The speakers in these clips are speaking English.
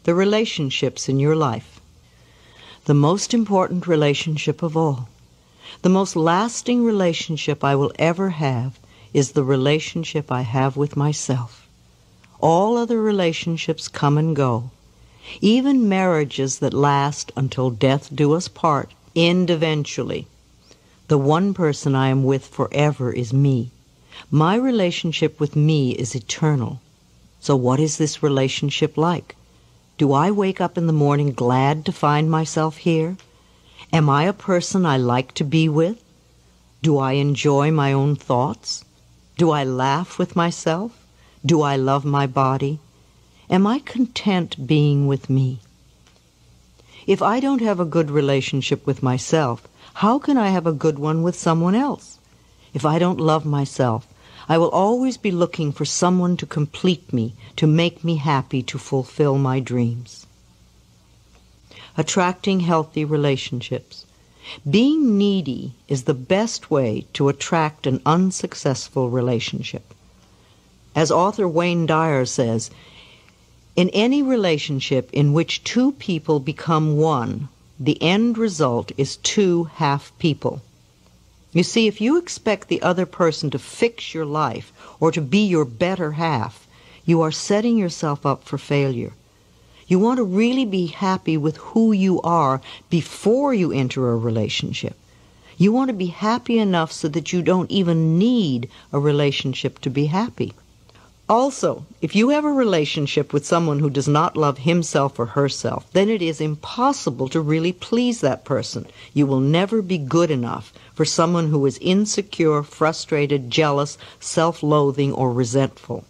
the relationships in your life. The most important relationship of all, the most lasting relationship I will ever have, is the relationship I have with myself. All other relationships come and go. Even marriages that last until death do us part end eventually. The one person I am with forever is me. My relationship with me is eternal. So what is this relationship like? Do I wake up in the morning glad to find myself here? Am I a person I like to be with? Do I enjoy my own thoughts? Do I laugh with myself? Do I love my body? Am I content being with me? If I don't have a good relationship with myself, how can I have a good one with someone else? If I don't love myself, I will always be looking for someone to complete me, to make me happy, to fulfill my dreams. Attracting healthy relationships. Being needy is the best way to attract an unsuccessful relationship. As author Wayne Dyer says, in any relationship in which two people become one, the end result is two half people. You see, if you expect the other person to fix your life or to be your better half, you are setting yourself up for failure. You want to really be happy with who you are before you enter a relationship. You want to be happy enough so that you don't even need a relationship to be happy. Also, if you have a relationship with someone who does not love himself or herself, then it is impossible to really please that person. You will never be good enough for someone who is insecure, frustrated, jealous, self-loathing, or resentful.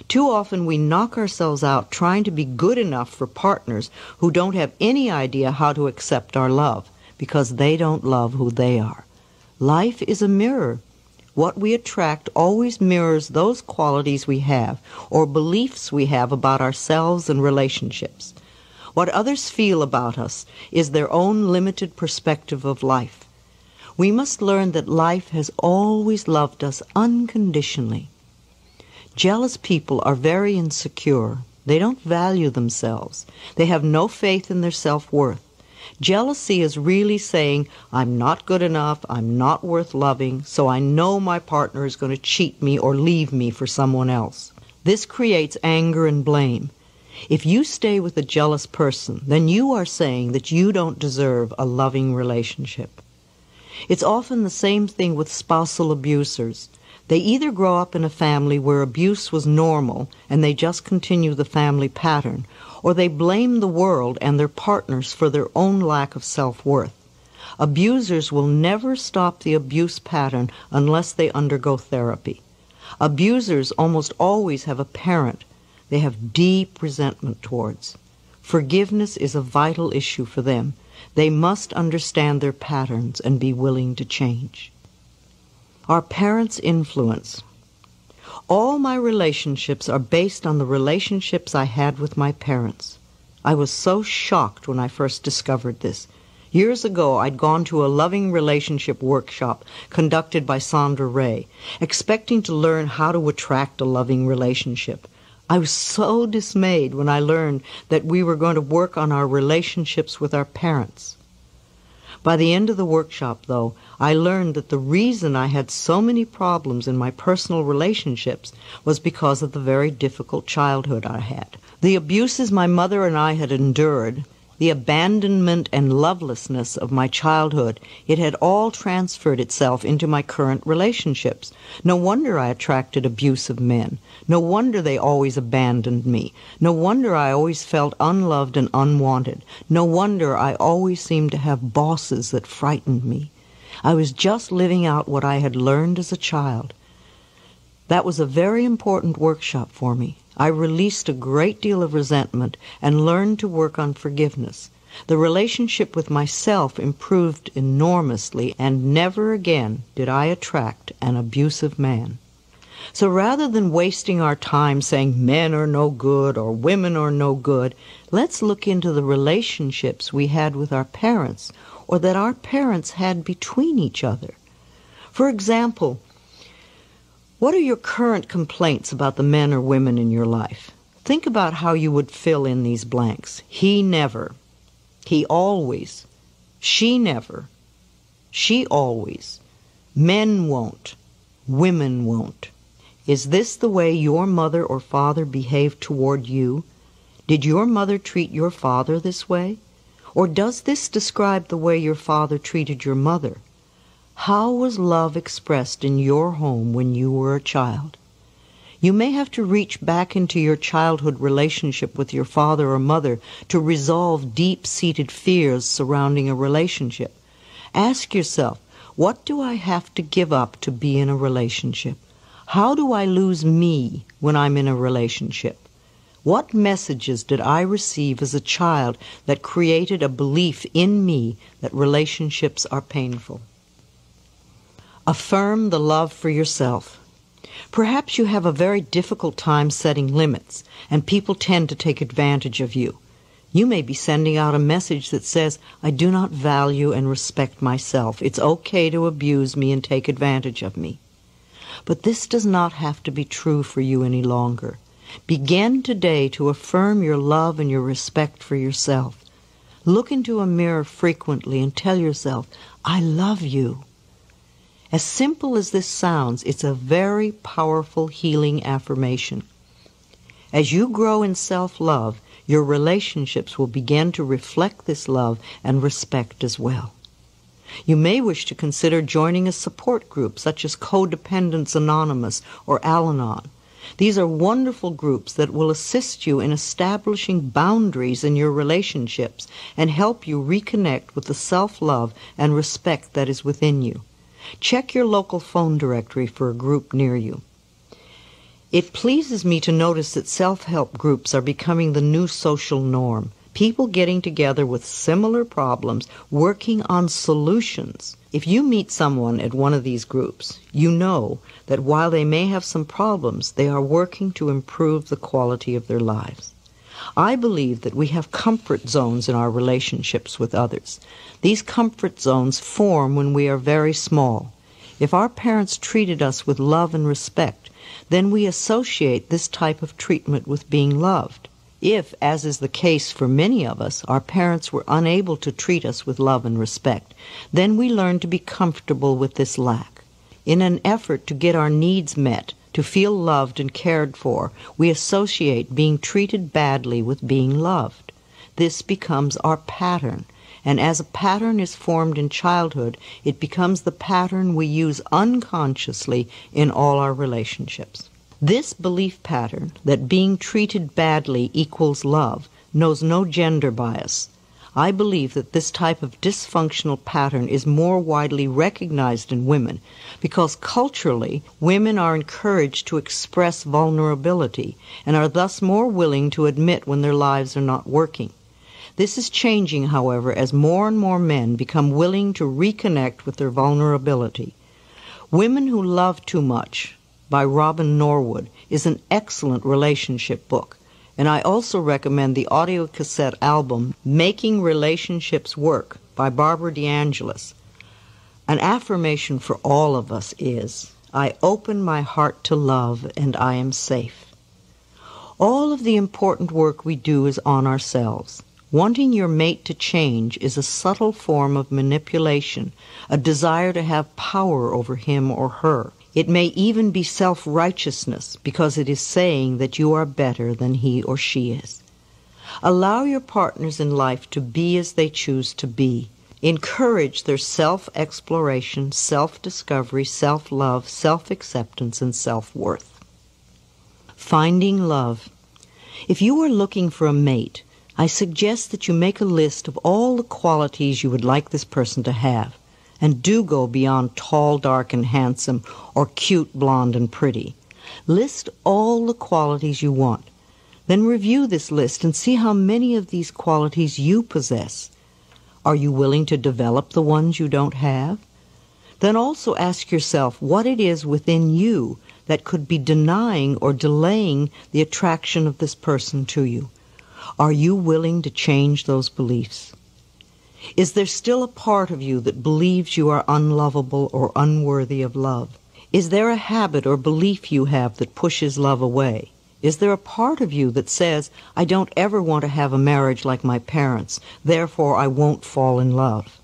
Too often we knock ourselves out trying to be good enough for partners who don't have any idea how to accept our love, because they don't love who they are. Life is a mirror. What we attract always mirrors those qualities we have or beliefs we have about ourselves and relationships. What others feel about us is their own limited perspective of life. We must learn that life has always loved us unconditionally. Jealous people are very insecure. They don't value themselves. They have no faith in their self-worth. Jealousy is really saying, I'm not good enough, I'm not worth loving, so I know my partner is going to cheat me or leave me for someone else. This creates anger and blame. If you stay with a jealous person, then you are saying that you don't deserve a loving relationship. It's often the same thing with spousal abusers. They either grow up in a family where abuse was normal and they just continue the family pattern, or they blame the world and their partners for their own lack of self-worth. Abusers will never stop the abuse pattern unless they undergo therapy. Abusers almost always have a parent they have deep resentment towards. Forgiveness is a vital issue for them. They must understand their patterns and be willing to change. Our parents' influence. All my relationships are based on the relationships I had with my parents. I was so shocked when I first discovered this. Years ago, I'd gone to a loving relationship workshop conducted by Sandra Ray, expecting to learn how to attract a loving relationship. I was so dismayed when I learned that we were going to work on our relationships with our parents. By the end of the workshop, though, I learned that the reason I had so many problems in my personal relationships was because of the very difficult childhood I had. The abuses my mother and I had endured, the abandonment and lovelessness of my childhood, it had all transferred itself into my current relationships. No wonder I attracted abusive men. No wonder they always abandoned me. No wonder I always felt unloved and unwanted. No wonder I always seemed to have bosses that frightened me. I was just living out what I had learned as a child. That was a very important workshop for me. I released a great deal of resentment and learned to work on forgiveness. The relationship with myself improved enormously, and never again did I attract an abusive man. So rather than wasting our time saying men are no good or women are no good, let's look into the relationships we had with our parents or that our parents had between each other. For example, what are your current complaints about the men or women in your life? Think about how you would fill in these blanks. He never. He always. She never. She always. Men won't. Women won't. Is this the way your mother or father behaved toward you? Did your mother treat your father this way? Or does this describe the way your father treated your mother? How was love expressed in your home when you were a child? You may have to reach back into your childhood relationship with your father or mother to resolve deep-seated fears surrounding a relationship. Ask yourself, what do I have to give up to be in a relationship? How do I lose me when I'm in a relationship? What messages did I receive as a child that created a belief in me that relationships are painful? Affirm the love for yourself. Perhaps you have a very difficult time setting limits, and people tend to take advantage of you. You may be sending out a message that says, I do not value and respect myself. It's okay to abuse me and take advantage of me. But this does not have to be true for you any longer. Begin today to affirm your love and your respect for yourself. Look into a mirror frequently and tell yourself, I love you. As simple as this sounds, it's a very powerful healing affirmation. As you grow in self-love, your relationships will begin to reflect this love and respect as well. You may wish to consider joining a support group such as Codependence Anonymous or Al-Anon. These are wonderful groups that will assist you in establishing boundaries in your relationships and help you reconnect with the self-love and respect that is within you. Check your local phone directory for a group near you. It pleases me to notice that self-help groups are becoming the new social norm. People getting together with similar problems, working on solutions. If you meet someone at one of these groups, you know that while they may have some problems, they are working to improve the quality of their lives. I believe that we have comfort zones in our relationships with others. These comfort zones form when we are very small. If our parents treated us with love and respect, then we associate this type of treatment with being loved. If, as is the case for many of us, our parents were unable to treat us with love and respect, then we learn to be comfortable with this lack. In an effort to get our needs met, to feel loved and cared for, we associate being treated badly with being loved. This becomes our pattern, and as a pattern is formed in childhood, it becomes the pattern we use unconsciously in all our relationships. This belief pattern that being treated badly equals love knows no gender bias. I believe that this type of dysfunctional pattern is more widely recognized in women because culturally women are encouraged to express vulnerability and are thus more willing to admit when their lives are not working. This is changing, however, as more and more men become willing to reconnect with their vulnerability. Women Who Love Too Much by Robin Norwood is an excellent relationship book, and I also recommend the audio cassette album Making Relationships Work by Barbara DeAngelis. An affirmation for all of us is, I open my heart to love and I am safe. All of the important work we do is on ourselves. Wanting your mate to change is a subtle form of manipulation, a desire to have power over him or her. It may even be self-righteousness because it is saying that you are better than he or she is. Allow your partners in life to be as they choose to be. Encourage their self-exploration, self-discovery, self-love, self-acceptance, and self-worth. Finding love. If you are looking for a mate, I suggest that you make a list of all the qualities you would like this person to have. And do go beyond tall, dark, and handsome, or cute, blonde, and pretty. List all the qualities you want. Then review this list and see how many of these qualities you possess. Are you willing to develop the ones you don't have? Then also ask yourself what it is within you that could be denying or delaying the attraction of this person to you. Are you willing to change those beliefs? Is there still a part of you that believes you are unlovable or unworthy of love? Is there a habit or belief you have that pushes love away? Is there a part of you that says, I don't ever want to have a marriage like my parents, therefore I won't fall in love?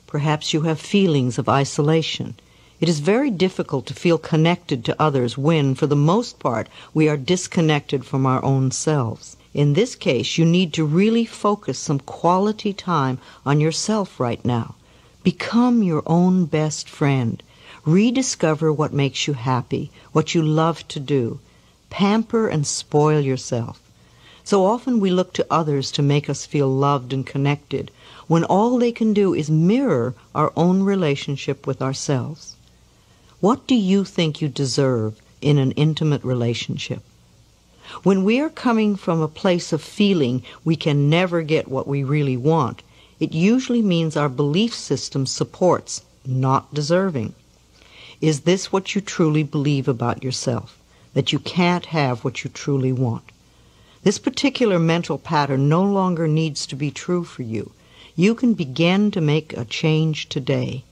Perhaps you have feelings of isolation. It is very difficult to feel connected to others when, for the most part, we are disconnected from our own selves. In this case, you need to really focus some quality time on yourself right now. Become your own best friend. Rediscover what makes you happy, what you love to do. Pamper and spoil yourself. So often we look to others to make us feel loved and connected, when all they can do is mirror our own relationship with ourselves. What do you think you deserve in an intimate relationship? When we are coming from a place of feeling we can never get what we really want, it usually means our belief system supports not deserving. Is this what you truly believe about yourself? That you can't have what you truly want? This particular mental pattern no longer needs to be true for you. You can begin to make a change today.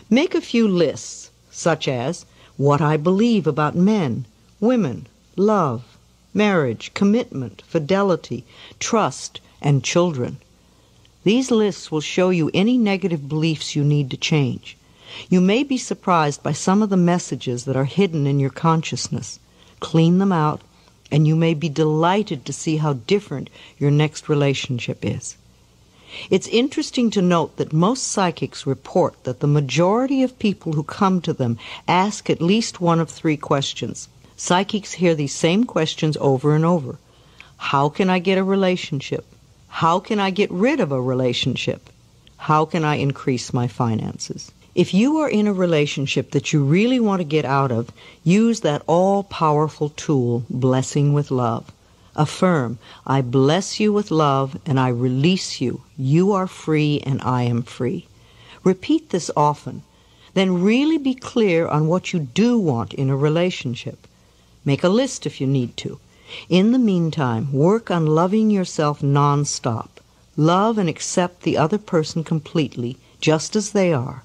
Make a few lists, such as what I believe about men, women, love, marriage, commitment, fidelity, trust, and children. These lists will show you any negative beliefs you need to change. You may be surprised by some of the messages that are hidden in your consciousness. Clean them out, and you may be delighted to see how different your next relationship is. It's interesting to note that most psychics report that the majority of people who come to them ask at least one of three questions. Psychics hear these same questions over and over. How can I get a relationship? How can I get rid of a relationship? How can I increase my finances? If you are in a relationship that you really want to get out of, use that all-powerful tool, blessing with love. Affirm, I bless you with love and I release you. You are free and I am free. Repeat this often. Then really be clear on what you do want in a relationship. Make a list if you need to. In the meantime, work on loving yourself non-stop. Love and accept the other person completely, just as they are.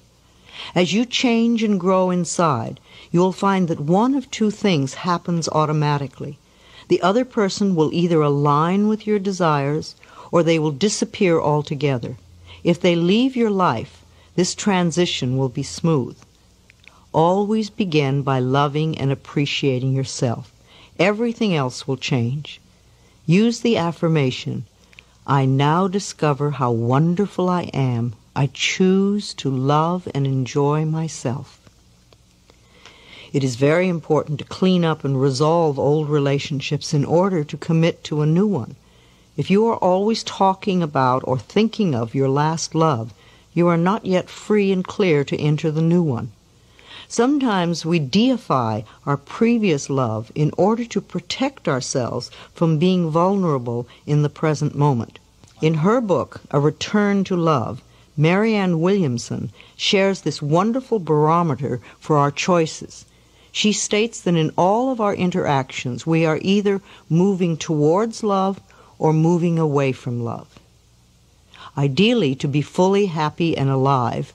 As you change and grow inside, you will find that one of two things happens automatically. The other person will either align with your desires or they will disappear altogether. If they leave your life, this transition will be smooth. Always begin by loving and appreciating yourself. Everything else will change. Use the affirmation, I now discover how wonderful I am. I choose to love and enjoy myself. It is very important to clean up and resolve old relationships in order to commit to a new one. If you are always talking about or thinking of your last love, you are not yet free and clear to enter the new one. Sometimes we deify our previous love in order to protect ourselves from being vulnerable in the present moment. In her book, A Return to Love, Marianne Williamson shares this wonderful barometer for our choices. She states that in all of our interactions, we are either moving towards love or moving away from love. Ideally, to be fully happy and alive,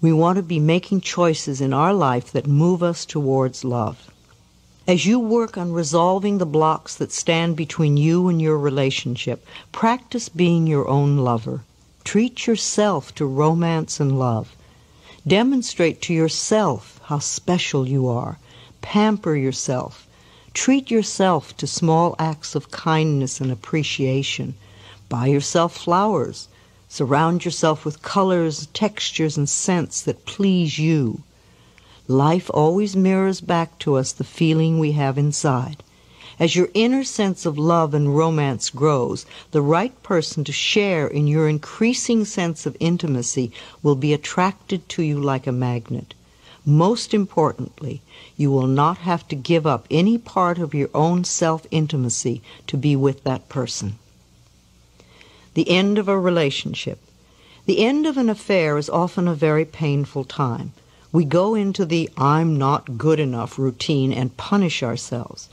we want to be making choices in our life that move us towards love. As you work on resolving the blocks that stand between you and your relationship, practice being your own lover. Treat yourself to romance and love. Demonstrate to yourself how special you are. Pamper yourself. Treat yourself to small acts of kindness and appreciation. Buy yourself flowers. Surround yourself with colors, textures, and scents that please you. Life always mirrors back to us the feeling we have inside. As your inner sense of love and romance grows, the right person to share in your increasing sense of intimacy will be attracted to you like a magnet. Most importantly, you will not have to give up any part of your own self-intimacy to be with that person. The end of a relationship. The end of an affair is often a very painful time. We go into the I'm not good enough routine and punish ourselves.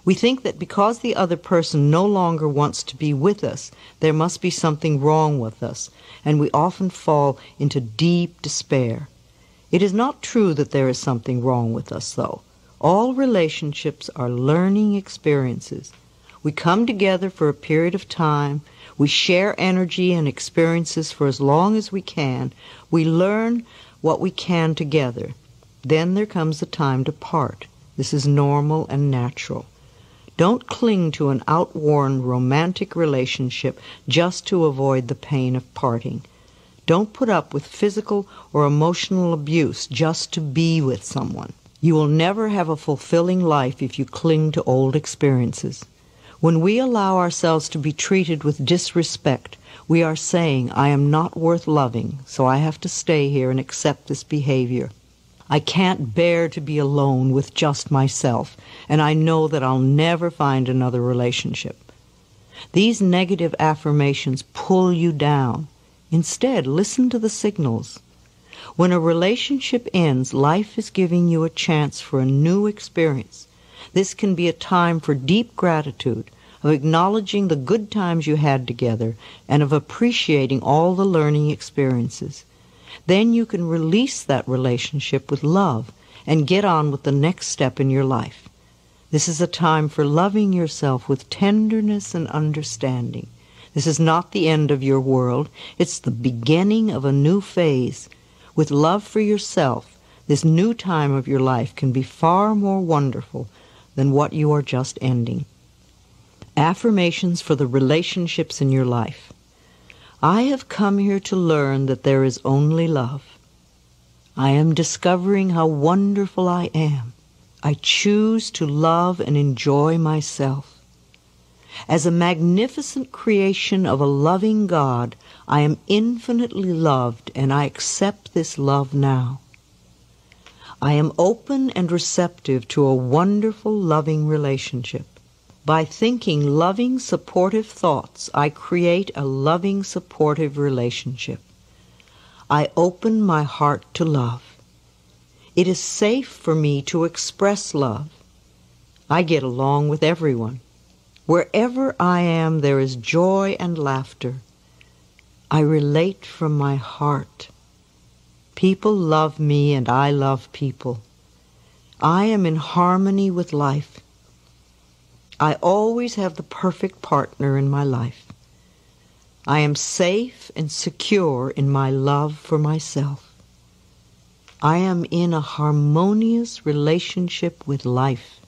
We think that because the other person no longer wants to be with us, there must be something wrong with us, and we often fall into deep despair. It is not true that there is something wrong with us, though. All relationships are learning experiences. We come together for a period of time. We share energy and experiences for as long as we can. We learn what we can together. Then there comes the time to part. This is normal and natural. Don't cling to an outworn romantic relationship just to avoid the pain of parting. Don't put up with physical or emotional abuse just to be with someone. You will never have a fulfilling life if you cling to old experiences. When we allow ourselves to be treated with disrespect, we are saying, I am not worth loving, so I have to stay here and accept this behavior. I can't bear to be alone with just myself, and I know that I'll never find another relationship. These negative affirmations pull you down. Instead, listen to the signals. When a relationship ends, life is giving you a chance for a new experience. This can be a time for deep gratitude, of acknowledging the good times you had together, and of appreciating all the learning experiences. Then you can release that relationship with love and get on with the next step in your life. This is a time for loving yourself with tenderness and understanding. This is not the end of your world. It's the beginning of a new phase. With love for yourself, this new time of your life can be far more wonderful than what you are just ending. Affirmations for the relationships in your life. I have come here to learn that there is only love. I am discovering how wonderful I am. I choose to love and enjoy myself. As a magnificent creation of a loving God, I am infinitely loved, and I accept this love now. I am open and receptive to a wonderful, loving relationship. By thinking loving, supportive thoughts, I create a loving, supportive relationship. I open my heart to love. It is safe for me to express love. I get along with everyone. Wherever I am, there is joy and laughter. I relate from my heart. People love me and I love people. I am in harmony with life. I always have the perfect partner in my life. I am safe and secure in my love for myself. I am in a harmonious relationship with life.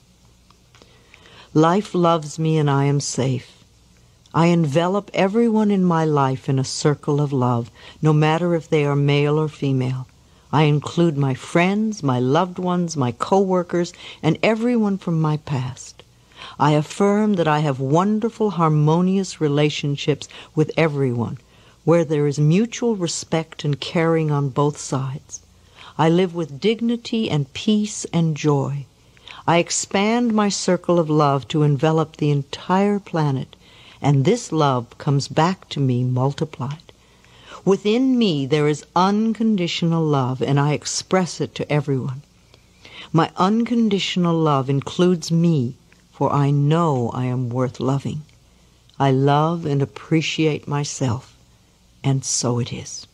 Life loves me and I am safe. I envelop everyone in my life in a circle of love, no matter if they are male or female. I include my friends, my loved ones, my co-workers, and everyone from my past. I affirm that I have wonderful, harmonious relationships with everyone, where there is mutual respect and caring on both sides. I live with dignity and peace and joy. I expand my circle of love to envelop the entire planet, and this love comes back to me multiplied. Within me there is unconditional love, and I express it to everyone. My unconditional love includes me, for I know I am worth loving. I love and appreciate myself, and so it is.